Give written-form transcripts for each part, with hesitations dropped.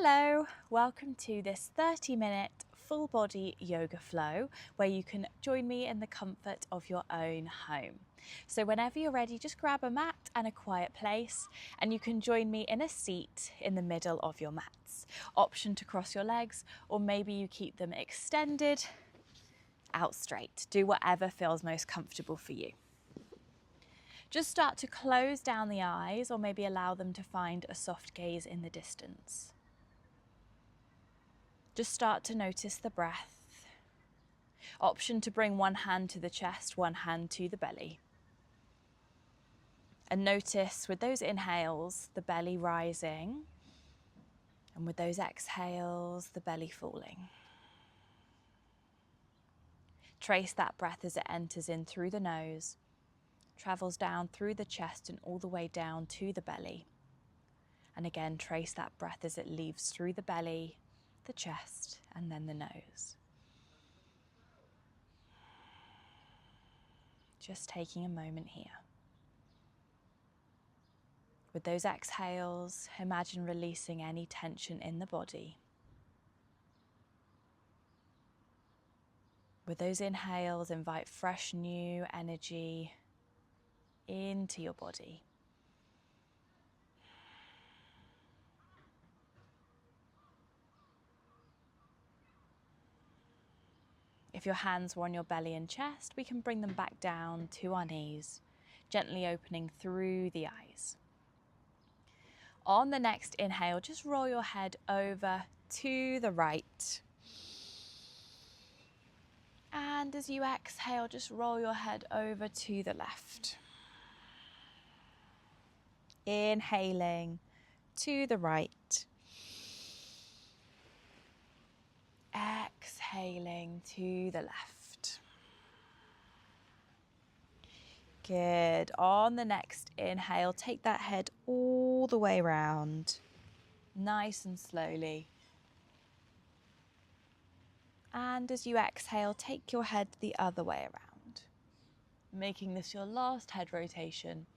Hello, welcome to this 30-minute full body yoga flow where you can join me in the comfort of your own home. So whenever you're ready, just grab a mat and a quiet place and you can join me in a seat in the middle of your mats. Option to cross your legs, or maybe you keep them extended out straight. Do whatever feels most comfortable for you. Just start to close down the eyes, or maybe allow them to find a soft gaze in the distance. Just start to notice the breath. Option to bring one hand to the chest, one hand to the belly. And notice with those inhales, the belly rising, and with those exhales, the belly falling. Trace that breath as it enters in through the nose, travels down through the chest and all the way down to the belly. And again, trace that breath as it leaves through the belly, the chest, and then the nose. Just taking a moment here. With those exhales, imagine releasing any tension in the body. With those inhales, invite fresh new energy into your body. If your hands were on your belly and chest, we can bring them back down to our knees, gently opening through the eyes. On the next inhale, just roll your head over to the right. And as you exhale, just roll your head over to the left. Inhaling to the right. Exhaling to the left. Good. On the next inhale, take that head all the way around, nice and slowly. And as you exhale, take your head the other way around, making this your last head rotation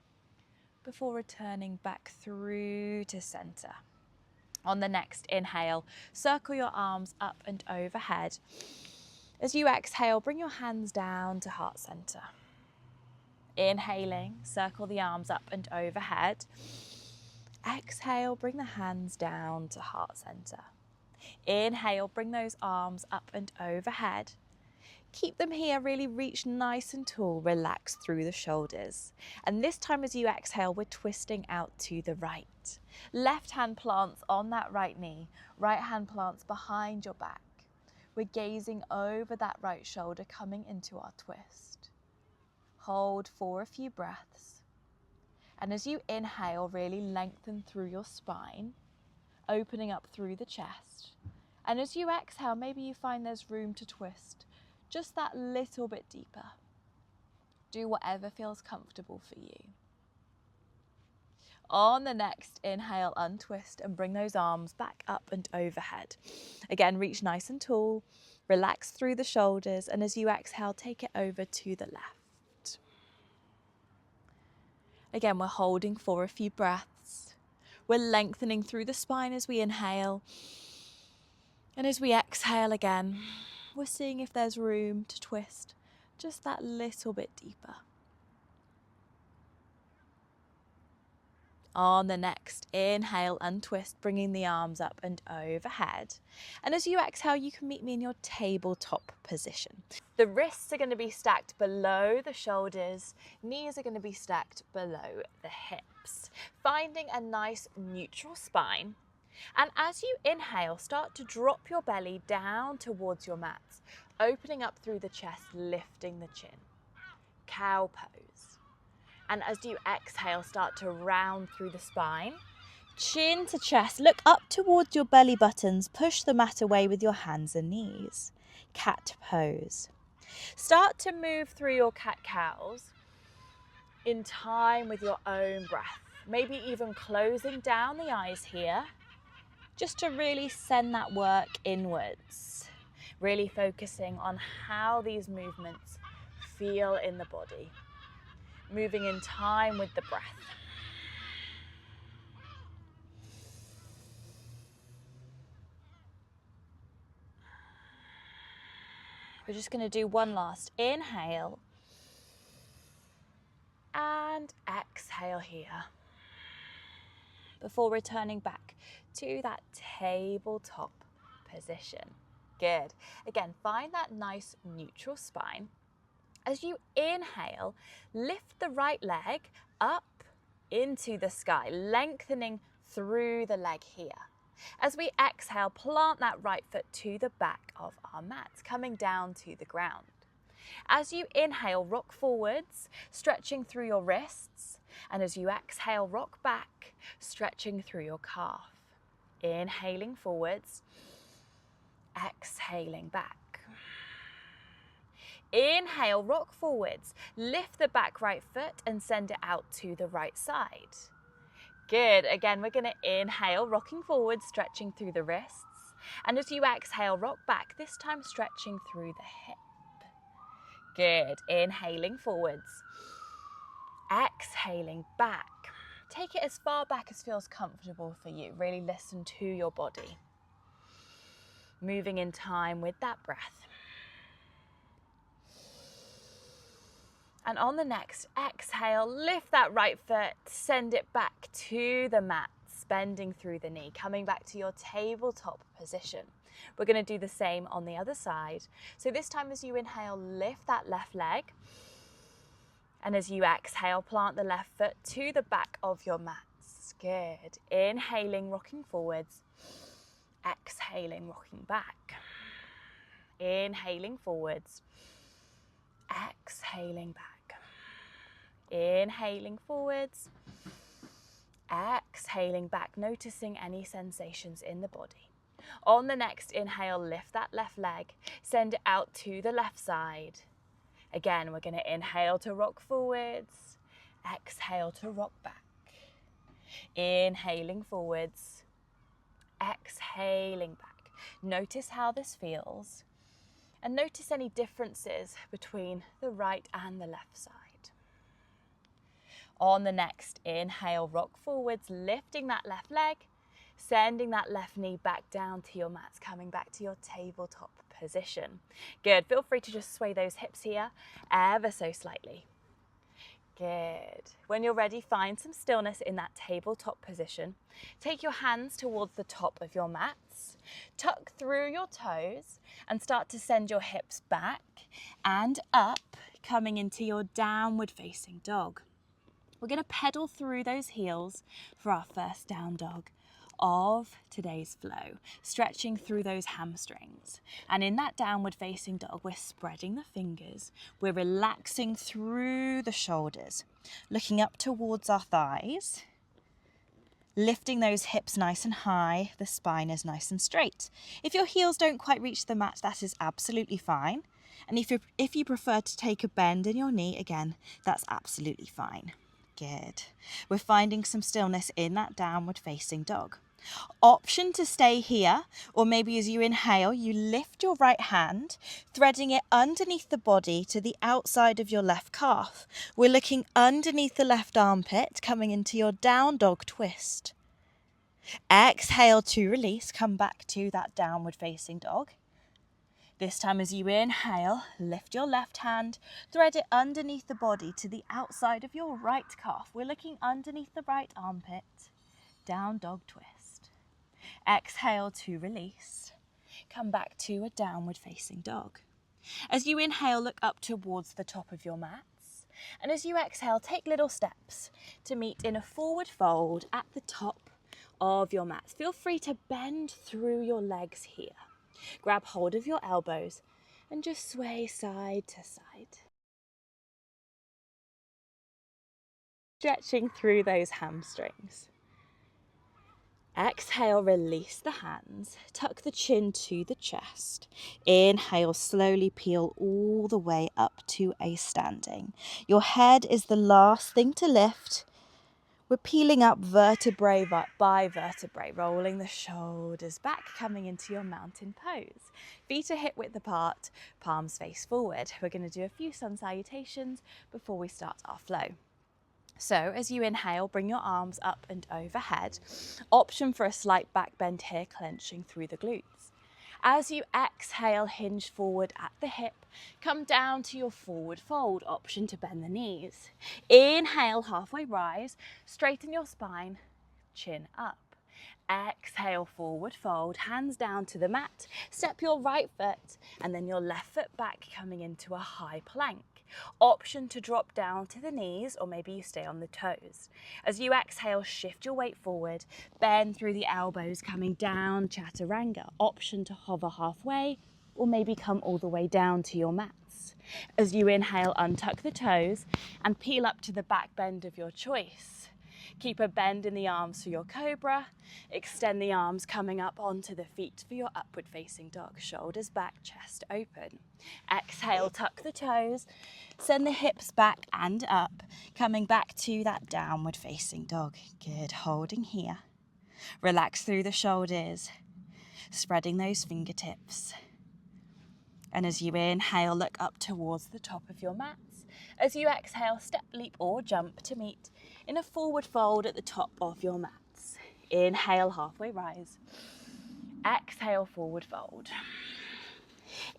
before returning back through to center. On the next inhale, circle your arms up and overhead. As you exhale, bring your hands down to heart center. Inhaling, circle the arms up and overhead. Exhale, bring the hands down to heart center. Inhale, bring those arms up and overhead. Keep them here, really reach nice and tall, relax through the shoulders. And this time as you exhale, we're twisting out to the right. Left hand plants on that right knee, right hand plants behind your back. We're gazing over that right shoulder, coming into our twist. Hold for a few breaths. And as you inhale, really lengthen through your spine, opening up through the chest. And as you exhale, maybe you find there's room to twist just that little bit deeper. Do whatever feels comfortable for you. On the next inhale, untwist and bring those arms back up and overhead. Again, reach nice and tall, relax through the shoulders, and as you exhale, take it over to the left. Again, we're holding for a few breaths. We're lengthening through the spine as we inhale. And as we exhale again, we're seeing if there's room to twist just that little bit deeper. On the next inhale, untwist, bringing the arms up and overhead. And as you exhale, you can meet me in your tabletop position. The wrists are going to be stacked below the shoulders, knees are going to be stacked below the hips, finding a nice neutral spine. And as you inhale, start to drop your belly down towards your mats, opening up through the chest, lifting the chin. Cow pose. And as you exhale, start to round through the spine. Chin to chest, look up towards your belly buttons, push the mat away with your hands and knees. Cat pose. Start to move through your cat-cows in time with your own breath. Maybe even closing down the eyes here, just to really send that work inwards. Really focusing on how these movements feel in the body. Moving in time with the breath. We're just going to do one last inhale and exhale here before returning back to that tabletop position. Good. Again, find that nice neutral spine. As you inhale, lift the right leg up into the sky, lengthening through the leg here. As we exhale, plant that right foot to the back of our mat, coming down to the ground. As you inhale, rock forwards, stretching through your wrists. And as you exhale, rock back, stretching through your calf. Inhaling forwards, exhaling back. Inhale, rock forwards, lift the back right foot and send it out to the right side. Good. Again, we're going to inhale, rocking forward, stretching through the wrists. And as you exhale, rock back, this time stretching through the hip. Good. Inhaling forwards, exhaling back. Take it as far back as feels comfortable for you. Really listen to your body. Moving in time with that breath. And on the next exhale, lift that right foot, send it back to the mat, bending through the knee, coming back to your tabletop position. We're going to do the same on the other side. So this time as you inhale, lift that left leg. And as you exhale, plant the left foot to the back of your mats. Good. Inhaling, rocking forwards. Exhaling, rocking back. Inhaling forwards. Exhaling back. Inhaling forwards, exhaling back, noticing any sensations in the body. On the next inhale, lift that left leg, send it out to the left side. Again, we're going to inhale to rock forwards, exhale to rock back. Inhaling forwards, exhaling back. Notice how this feels, and notice any differences between the right and the left side. On the next inhale, rock forwards, lifting that left leg, sending that left knee back down to your mats, coming back to your tabletop position. Good. Feel free to just sway those hips here ever so slightly. Good. When you're ready, find some stillness in that tabletop position. Take your hands towards the top of your mats, tuck through your toes and start to send your hips back and up, coming into your downward facing dog. We're going to pedal through those heels for our first down dog of today's flow, stretching through those hamstrings. And in that downward facing dog, we're spreading the fingers, we're relaxing through the shoulders, looking up towards our thighs, lifting those hips nice and high, the spine is nice and straight. If your heels don't quite reach the mat, that is absolutely fine. And if you prefer to take a bend in your knee, again, that's absolutely fine. Good. We're finding some stillness in that downward facing dog. Option to stay here, or maybe as you inhale, you lift your right hand, threading it underneath the body to the outside of your left calf. We're looking underneath the left armpit, coming into your down dog twist. Exhale to release, come back to that downward facing dog. This time as you inhale, lift your left hand, thread it underneath the body to the outside of your right calf. We're looking underneath the right armpit, down dog twist. Exhale to release. Come back to a downward facing dog. As you inhale, look up towards the top of your mats. And as you exhale, take little steps to meet in a forward fold at the top of your mats. Feel free to bend through your legs here. Grab hold of your elbows and just sway side to side. Stretching through those hamstrings. Exhale, release the hands, tuck the chin to the chest. Inhale, slowly peel all the way up to a standing. Your head is the last thing to lift. We're peeling up vertebrae by vertebrae, rolling the shoulders back, coming into your mountain pose. Feet are hip width apart, palms face forward. We're going to do a few sun salutations before we start our flow. So as you inhale, bring your arms up and overhead. Option for a slight back bend here, clenching through the glutes. As you exhale, hinge forward at the hip, come down to your forward fold, option to bend the knees. Inhale, halfway rise, straighten your spine, chin up. Exhale, forward fold, hands down to the mat, step your right foot and then your left foot back, coming into a high plank. Option to drop down to the knees, or maybe you stay on the toes. As you exhale, shift your weight forward, bend through the elbows, coming down, chaturanga. Option to hover halfway, or maybe come all the way down to your mats. As you inhale, untuck the toes and peel up to the back bend of your choice. Keep a bend in the arms for your cobra. Extend the arms coming up onto the feet for your upward facing dog. Shoulders back, chest open. Exhale, tuck the toes. Send the hips back and up, coming back to that downward facing dog. Good, holding here. Relax through the shoulders, spreading those fingertips. And as you inhale, look up towards the top of your mats. As you exhale, step, leap or jump to meet in a forward fold at the top of your mats. Inhale, halfway rise. Exhale, forward fold.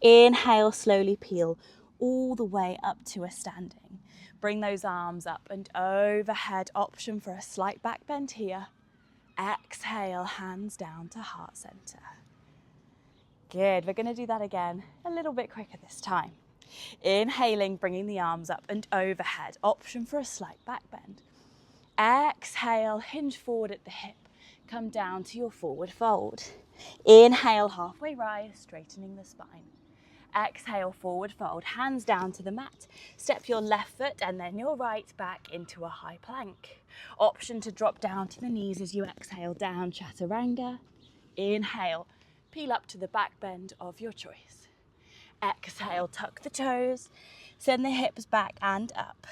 Inhale, slowly peel all the way up to a standing. Bring those arms up and overhead, option for a slight back bend here. Exhale, hands down to heart center. Good, we're going to do that again a little bit quicker this time. Inhaling, bringing the arms up and overhead, option for a slight back bend. Exhale, hinge forward at the hip, come down to your forward fold. Inhale, halfway rise, straightening the spine. Exhale, forward fold, hands down to the mat. Step your left foot and then your right back into a high plank. Option to drop down to the knees as you exhale, down chaturanga. Inhale, peel up to the back bend of your choice. Exhale, tuck the toes, send the hips back and up.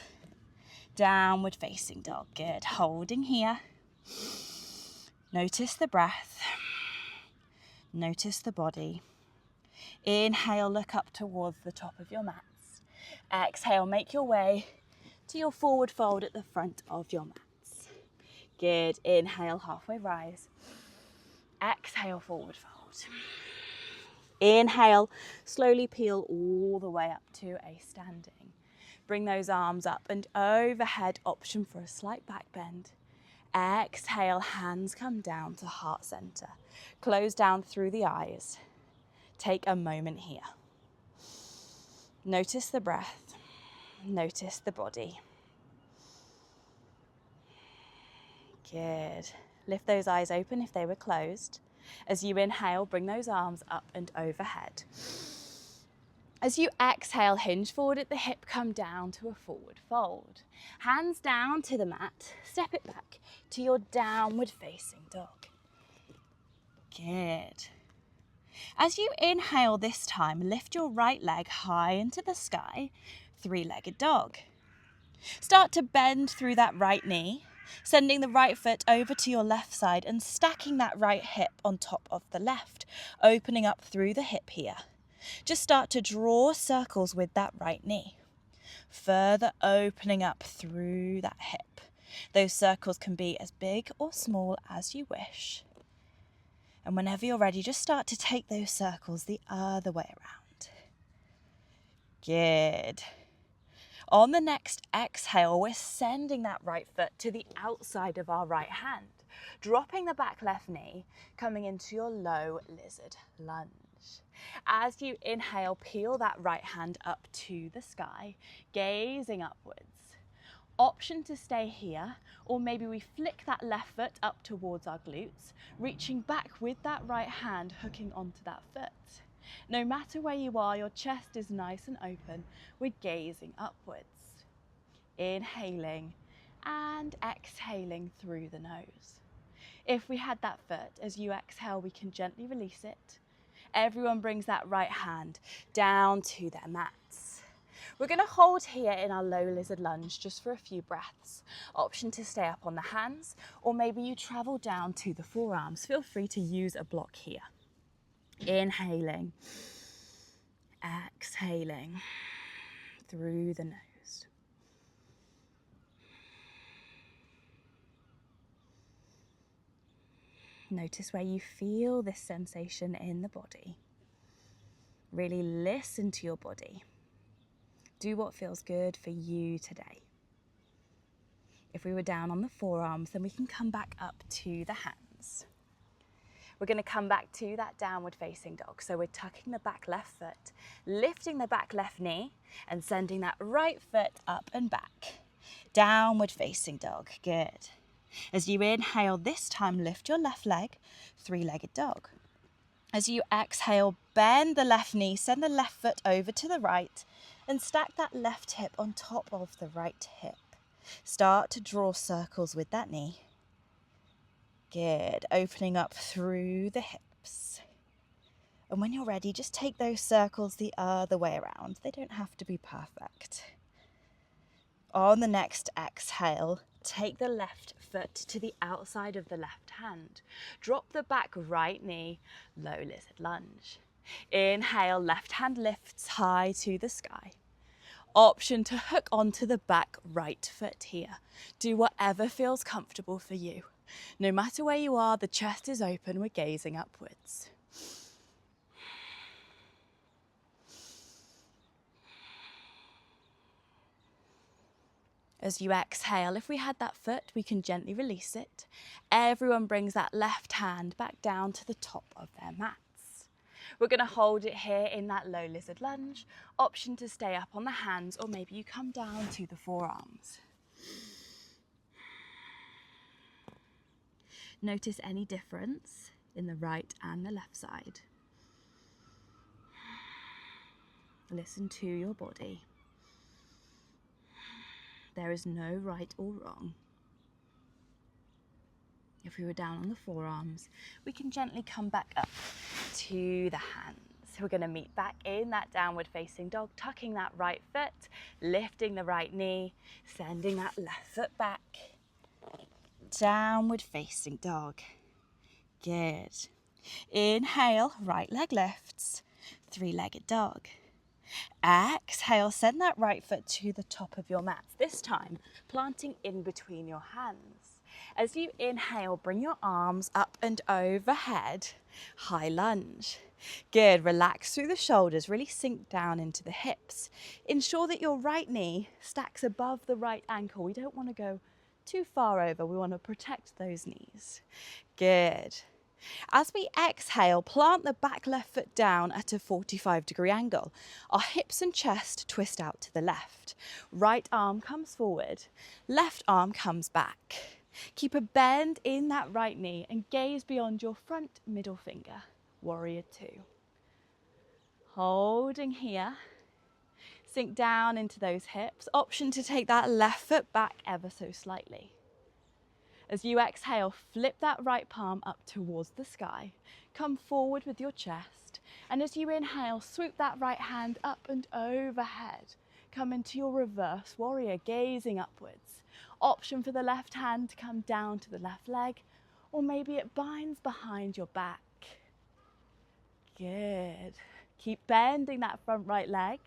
Downward facing dog. Good, holding here. Notice the breath. Notice the body. Inhale, look up towards the top of your mats. Exhale, make your way to your forward fold at the front of your mats. Good, inhale, halfway rise. Exhale, forward fold. Inhale, slowly peel all the way up to a standing. Bring those arms up and overhead, option for a slight back bend. Exhale, hands come down to heart center. Close down through the eyes. Take a moment here. Notice the breath. Notice the body. Good. Lift those eyes open if they were closed. As you inhale, bring those arms up and overhead. As you exhale, hinge forward at the hip, come down to a forward fold. Hands down to the mat, step it back to your downward facing dog. Good. As you inhale this time, lift your right leg high into the sky, three-legged dog. Start to bend through that right knee, sending the right foot over to your left side and stacking that right hip on top of the left, opening up through the hip here. Just start to draw circles with that right knee, further opening up through that hip. Those circles can be as big or small as you wish. And whenever you're ready, just start to take those circles the other way around. Good. On the next exhale, we're sending that right foot to the outside of our right hand, dropping the back left knee, coming into your low lizard lunge. As you inhale, peel that right hand up to the sky, gazing upwards. Option to stay here, or maybe we flick that left foot up towards our glutes, reaching back with that right hand, hooking onto that foot. No matter where you are, your chest is nice and open. We're gazing upwards. Inhaling and exhaling through the nose. If we had that foot, as you exhale, we can gently release it. Everyone brings that right hand down to their mats. We're going to hold here in our low lizard lunge just for a few breaths. Option to stay up on the hands, or maybe you travel down to the forearms. Feel free to use a block here. Inhaling, exhaling through the nose. Notice where you feel this sensation in the body. Really listen to your body. Do what feels good for you today. If we were down on the forearms, then we can come back up to the hands. We're going to come back to that downward facing dog. So we're tucking the back left foot, lifting the back left knee, and sending that right foot up and back. Downward facing dog. Good. As you inhale, this time lift your left leg, three-legged dog. As you exhale, bend the left knee, send the left foot over to the right, and stack that left hip on top of the right hip. Start to draw circles with that knee. Good. Opening up through the hips. And when you're ready, just take those circles the other way around. They don't have to be perfect. On the next exhale, take the left foot to the outside of the left hand. Drop the back right knee, low lizard lunge. Inhale, left hand lifts high to the sky. Option to hook onto the back right foot here. Do whatever feels comfortable for you. No matter where you are, the chest is open, we're gazing upwards. As you exhale, if we had that foot, we can gently release it. Everyone brings that left hand back down to the top of their mats. We're going to hold it here in that low lizard lunge. Option to stay up on the hands, or maybe you come down to the forearms. Notice any difference in the right and the left side. Listen to your body. There is no right or wrong. If we were down on the forearms, we can gently come back up to the hands. We're going to meet back in that downward facing dog, tucking that right foot, lifting the right knee, sending that left foot back. Downward facing dog. Good. Inhale, right leg lifts, three-legged dog. Exhale, send that right foot to the top of your mat. This time, planting in between your hands. As you inhale, bring your arms up and overhead. High lunge. Good. Relax through the shoulders. Really sink down into the hips. Ensure that your right knee stacks above the right ankle. We don't want to go too far over. We want to protect those knees. Good. As we exhale, plant the back left foot down at a 45-degree angle. Our hips and chest twist out to the left. Right arm comes forward, left arm comes back. Keep a bend in that right knee and gaze beyond your front middle finger. Warrior two. Holding here. Sink down into those hips. Option to take that left foot back ever so slightly. As you exhale, flip that right palm up towards the sky. Come forward with your chest. And as you inhale, swoop that right hand up and overhead. Come into your reverse warrior, gazing upwards. Option for the left hand to come down to the left leg, or maybe it binds behind your back. Good. Keep bending that front right leg.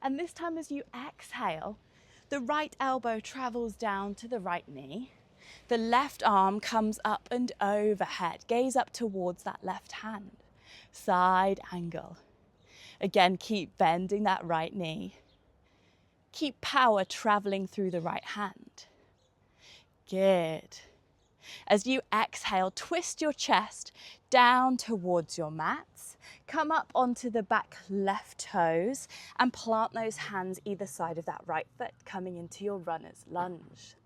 And this time as you exhale, the right elbow travels down to the right knee. The left arm comes up and overhead. Gaze up towards that left hand. Side angle. Again, keep bending that right knee. Keep power traveling through the right hand. Good. As you exhale, twist your chest down towards your mats. Come up onto the back left toes and plant those hands either side of that right foot, coming into your runner's lunge.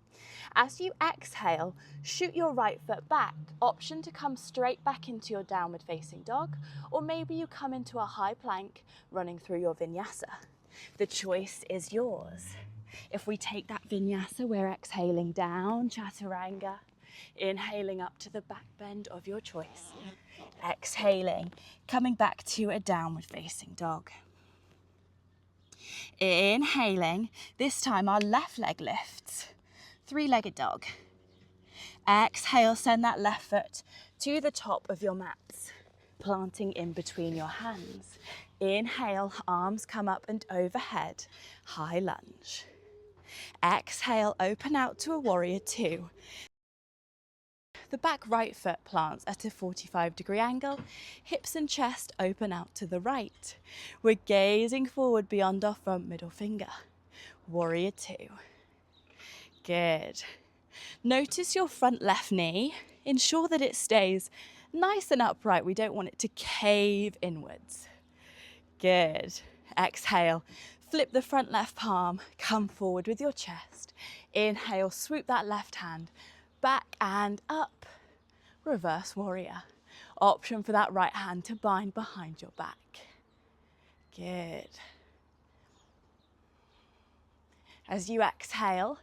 As you exhale, shoot your right foot back. Option to come straight back into your downward facing dog, or maybe you come into a high plank running through your vinyasa. The choice is yours. If we take that vinyasa, we're exhaling down, chaturanga, inhaling up to the back bend of your choice. Exhaling, coming back to a downward facing dog. Inhaling, this time our left leg lifts. Three-legged dog. Exhale, send that left foot to the top of your mats, planting in between your hands. Inhale, arms come up and overhead, high lunge. Exhale, open out to a warrior two. the back right foot plants at a 45-degree angle, hips and chest open out to the right. We're gazing forward beyond our front middle finger. Warrior two. Good. Notice your front left knee. Ensure that it stays nice and upright. We don't want it to cave inwards. Good. Exhale. Flip the front left palm. Come forward with your chest. Inhale, swoop that left hand back and up. Reverse warrior. Option for that right hand to bind behind your back. Good. As you exhale,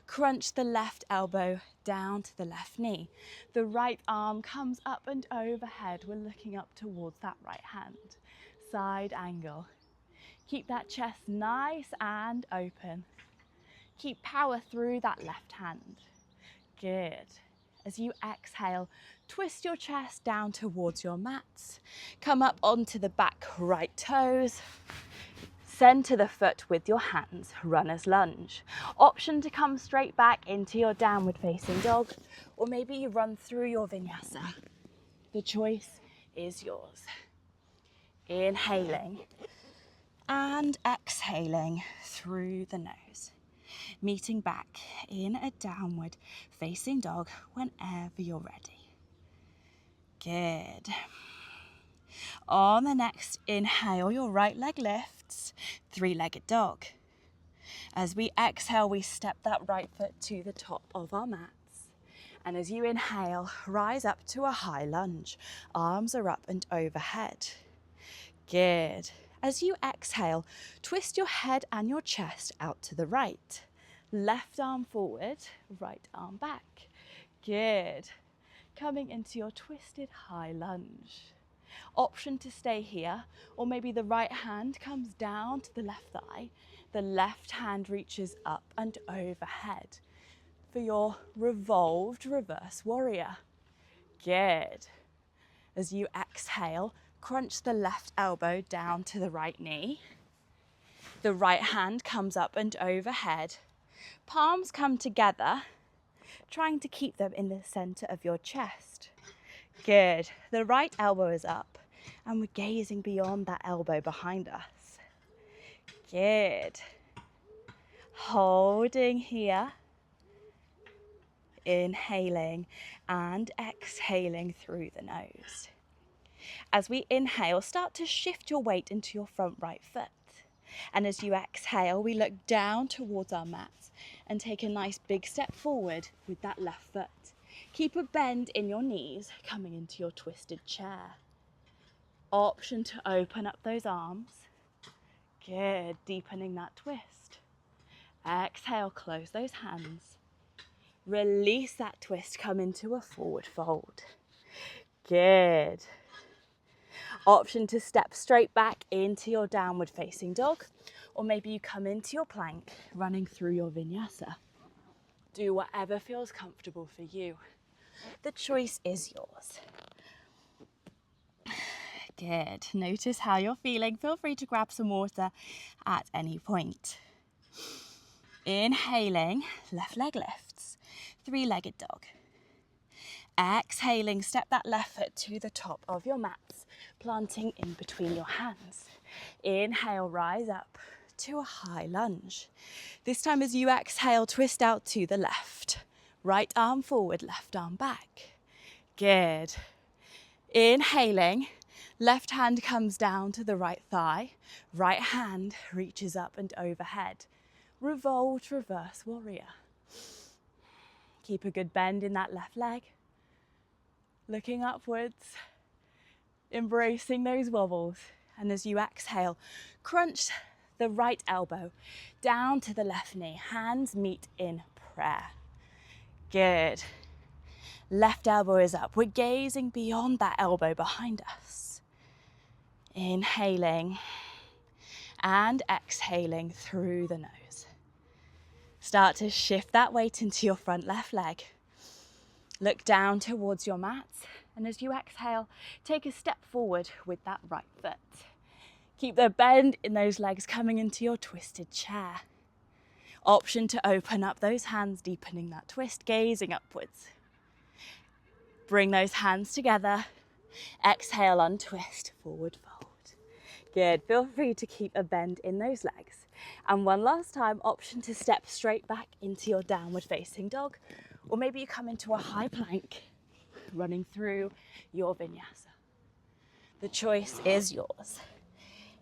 crunch the left elbow down to the left knee. The right arm comes up and overhead. We're looking up towards that right hand. Side angle. Keep that chest nice and open. Keep power through that left hand. Good. As you exhale, twist your chest down towards your mats. Come up onto the back right toes. Center the foot with your hands, runner's lunge. Option to come straight back into your downward facing dog, or maybe you run through your vinyasa. The choice is yours. Inhaling and exhaling through the nose. Meeting back in a downward facing dog whenever you're ready. Good. On the next inhale, your right leg lifts, three-legged dog. As we exhale, we step that right foot to the top of our mats. And as you inhale, rise up to a high lunge. Arms are up and overhead. Good. As you exhale, twist your head and your chest out to the right. Left arm forward, right arm back. Good. Coming into your twisted high lunge. Option to stay here, or maybe the right hand comes down to the left thigh. The left hand reaches up and overhead for your revolved reverse warrior. Good. As you exhale, crunch the left elbow down to the right knee. The right hand comes up and overhead. Palms come together, trying to keep them in the center of your chest. Good. The right elbow is up and we're gazing beyond that elbow behind us. Good. Holding here. Inhaling and exhaling through the nose. As we inhale, start to shift your weight into your front right foot. And as you exhale, we look down towards our mats and take a nice big step forward with that left foot. Keep a bend in your knees coming into your twisted chair. Option to open up those arms. Good, deepening that twist. Exhale, close those hands. Release that twist, come into a forward fold. Good. Option to step straight back into your downward facing dog, or maybe you come into your plank, running through your vinyasa. Do whatever feels comfortable for you. The choice is yours. Good. Notice how you're feeling. Feel free to grab some water at any point. Inhaling, left leg lifts, three-legged dog. Exhaling, step that left foot to the top of your mats, planting in between your hands. Inhale, rise up to a high lunge. This time as you exhale, twist out to the left. Right arm forward, left arm back. Good. Inhaling, left hand comes down to the right thigh. Right hand reaches up and overhead. Revolved reverse warrior. Keep a good bend in that left leg. Looking upwards, embracing those wobbles. And as you exhale, crunch the right elbow down to the left knee. Hands meet in prayer. Good. Left elbow is up. We're gazing beyond that elbow behind us. Inhaling and exhaling through the nose. Start to shift that weight into your front left leg. Look down towards your mats, and as you exhale, take a step forward with that right foot. Keep the bend in those legs coming into your twisted chair. Option to open up those hands, deepening that twist, gazing upwards. Bring those hands together. Exhale, untwist, forward fold. Good, feel free to keep a bend in those legs. And one last time, option to step straight back into your downward facing dog, or maybe you come into a high plank, running through your vinyasa. The choice is yours.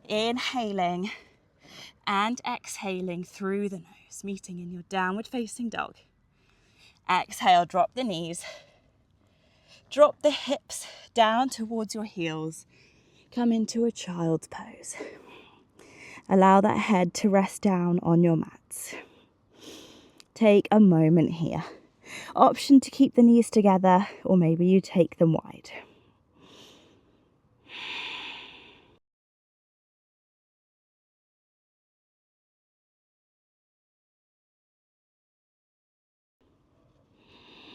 Inhaling and exhaling through the nose, meeting in your downward facing dog. Exhale, drop the knees. Drop the hips down towards your heels. Come into a child's pose. Allow that head to rest down on your mats. Take a moment here. Option to keep the knees together, or maybe you take them wide.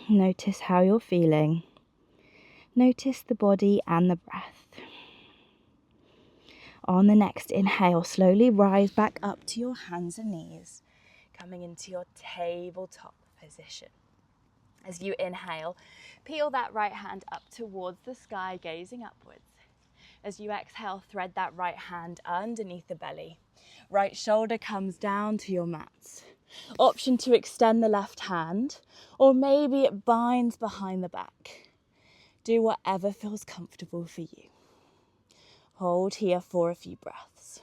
Notice how you're feeling. Notice the body and the breath. On the next inhale, slowly rise back up to your hands and knees, coming into your tabletop position. As you inhale, peel that right hand up towards the sky, gazing upwards. As you exhale, thread that right hand underneath the belly. Right shoulder comes down to your mats. Option to extend the left hand, or maybe it binds behind the back. Do whatever feels comfortable for you. Hold here for a few breaths.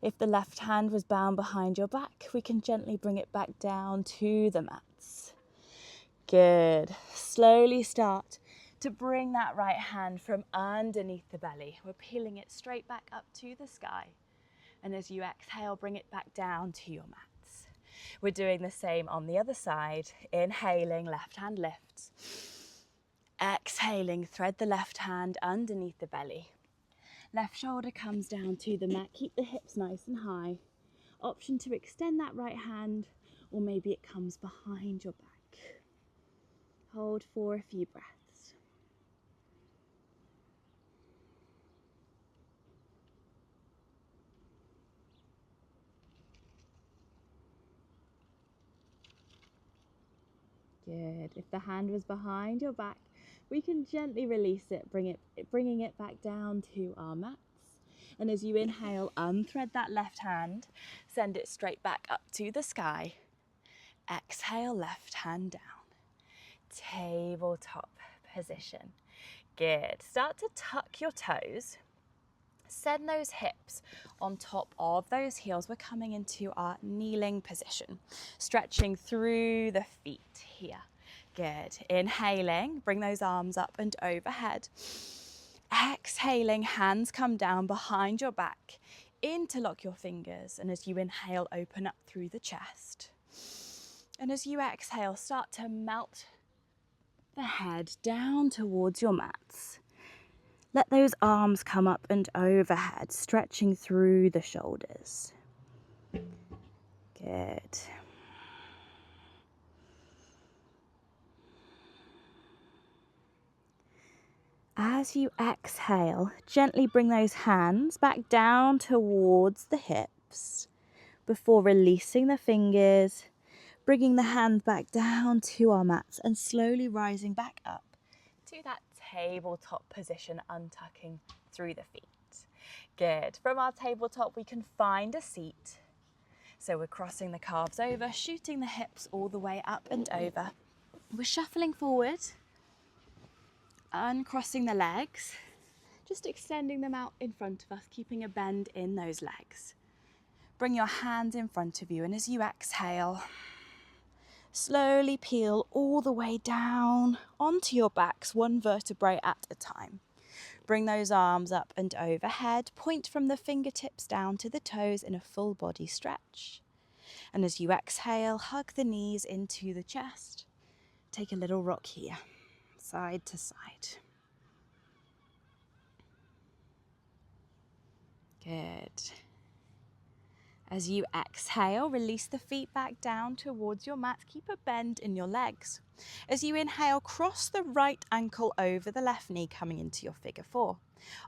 If the left hand was bound behind your back, we can gently bring it back down to the mats. Good. Slowly start to bring that right hand from underneath the belly. We're peeling it straight back up to the sky. And as you exhale, bring it back down to your mats. We're doing the same on the other side. Inhaling, left hand lifts. Exhaling, thread the left hand underneath the belly. Left shoulder comes down to the mat. Keep the hips nice and high. Option to extend that right hand, or maybe it comes behind your back. Hold for a few breaths. Good. If the hand was behind your back, we can gently release it, bringing it back down to our mats. And as you inhale, unthread that left hand, send it straight back up to the sky. Exhale, left hand down. Tabletop position. Good. Start to tuck your toes. Send those hips on top of those heels. We're coming into our kneeling position, stretching through the feet here. Good. Inhaling, bring those arms up and overhead. Exhaling, hands come down behind your back. Interlock your fingers, and as you inhale, open up through the chest. And as you exhale, start to melt the head down towards your mats. Let those arms come up and overhead, stretching through the shoulders. Good. As you exhale, gently bring those hands back down towards the hips before releasing the fingers, bringing the hand back down to our mats and slowly rising back up to that tabletop position, untucking through the feet. Good. From our tabletop, we can find a seat. So we're crossing the calves over, shooting the hips all the way up and over. We're shuffling forward, uncrossing the legs, just extending them out in front of us, keeping a bend in those legs. Bring your hands in front of you, and as you exhale, slowly peel all the way down onto your backs, one vertebrae at a time. Bring those arms up and overhead. Point from the fingertips down to the toes in a full body stretch. And as you exhale, hug the knees into the chest. Take a little rock here, side to side. Good. As you exhale, release the feet back down towards your mat. Keep a bend in your legs. As you inhale, cross the right ankle over the left knee, coming into your figure four.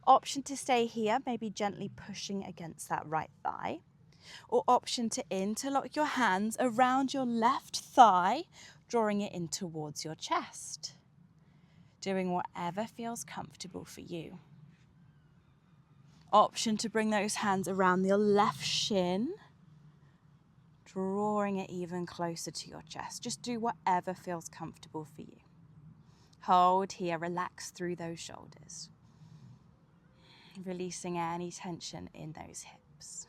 Option to stay here, maybe gently pushing against that right thigh. Or option to interlock your hands around your left thigh, drawing it in towards your chest. Doing whatever feels comfortable for you. Option to bring those hands around your left shin, drawing it even closer to your chest. Just do whatever feels comfortable for you. Hold here, relax through those shoulders. Releasing any tension in those hips.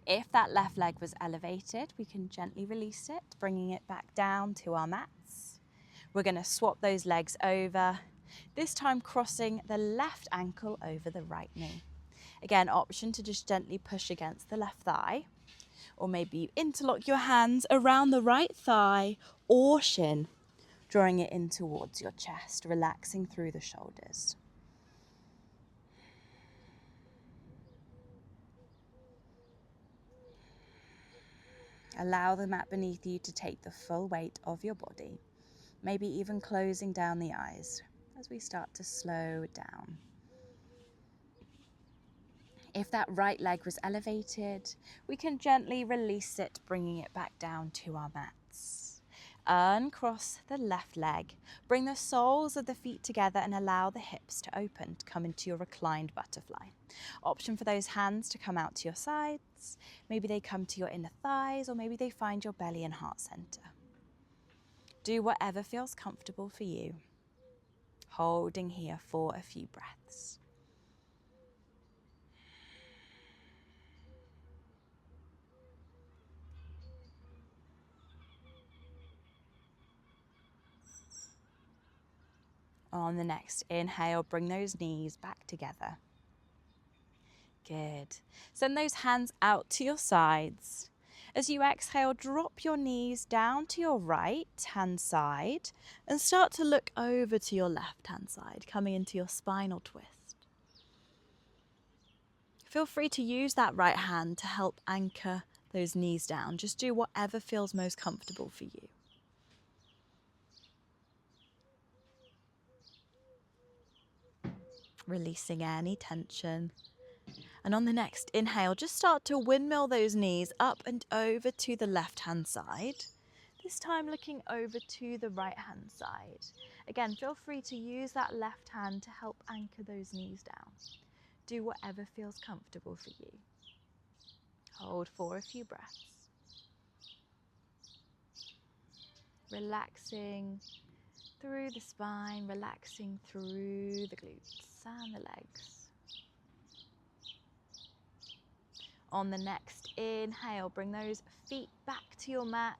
If that left leg was elevated, we can gently release it, bringing it back down to our mats. We're going to swap those legs over, this time crossing the left ankle over the right knee. Again, option to just gently push against the left thigh, or maybe you interlock your hands around the right thigh or shin, drawing it in towards your chest, relaxing through the shoulders. Allow the mat beneath you to take the full weight of your body, maybe even closing down the eyes as we start to slow down. If that right leg was elevated, we can gently release it, bringing it back down to our mats. Uncross the left leg, bring the soles of the feet together and allow the hips to open, to come into your reclined butterfly. Option for those hands to come out to your sides, maybe they come to your inner thighs, or maybe they find your belly and heart center. Do whatever feels comfortable for you. Holding here for a few breaths. On the next inhale, bring those knees back together. Good. Send those hands out to your sides. As you exhale, drop your knees down to your right hand side and start to look over to your left hand side, coming into your spinal twist. Feel free to use that right hand to help anchor those knees down. Just do whatever feels most comfortable for you. Releasing any tension. And on the next inhale, just start to windmill those knees up and over to the left-hand side. This time looking over to the right-hand side. Again, feel free to use that left hand to help anchor those knees down. Do whatever feels comfortable for you. Hold for a few breaths. Relaxing through the spine, relaxing through the glutes and the legs. On the next inhale, bring those feet back to your mat,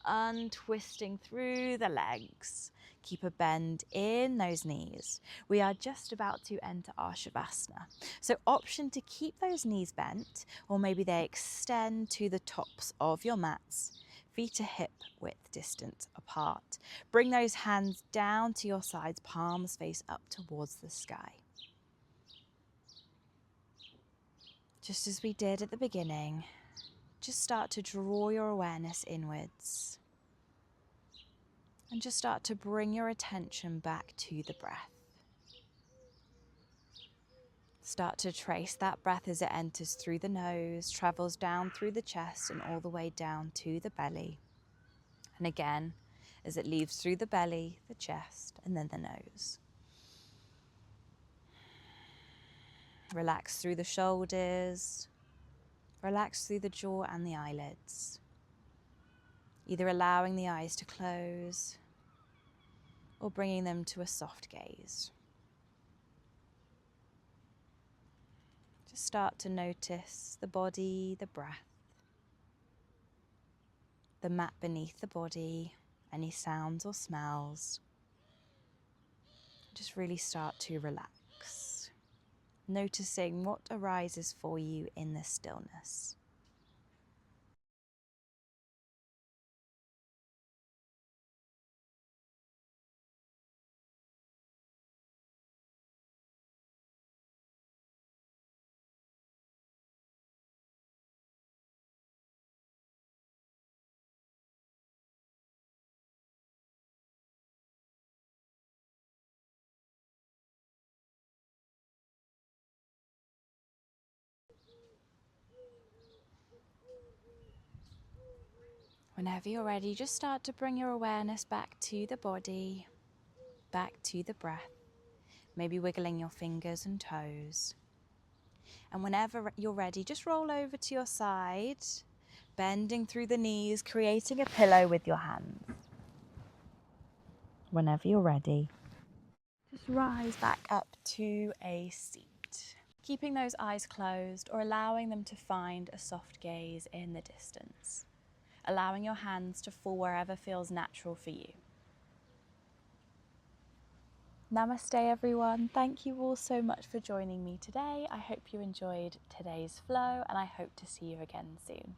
untwisting through the legs. Keep a bend in those knees. We are just about to enter our Shavasana. So option to keep those knees bent, or maybe they extend to the tops of your mats. Feet are hip width distance apart. Bring those hands down to your sides, palms face up towards the sky. Just as we did at the beginning, just start to draw your awareness inwards and just start to bring your attention back to the breath. Start to trace that breath as it enters through the nose, travels down through the chest and all the way down to the belly. And again, as it leaves through the belly, the chest, and then the nose. Relax through the shoulders. Relax through the jaw and the eyelids, either allowing the eyes to close or bringing them to a soft gaze. Just start to notice the body, the breath, the mat beneath the body, any sounds or smells. Just really start to relax, noticing what arises for you in this stillness. Whenever you're ready, just start to bring your awareness back to the body, back to the breath, maybe wiggling your fingers and toes. And whenever you're ready, just roll over to your side, bending through the knees, creating a pillow with your hands. Whenever you're ready, just rise back up to a seat, keeping those eyes closed or allowing them to find a soft gaze in the distance, allowing your hands to fall wherever feels natural for you. Namaste everyone. Thank you all so much for joining me today. I hope you enjoyed today's flow and I hope to see you again soon.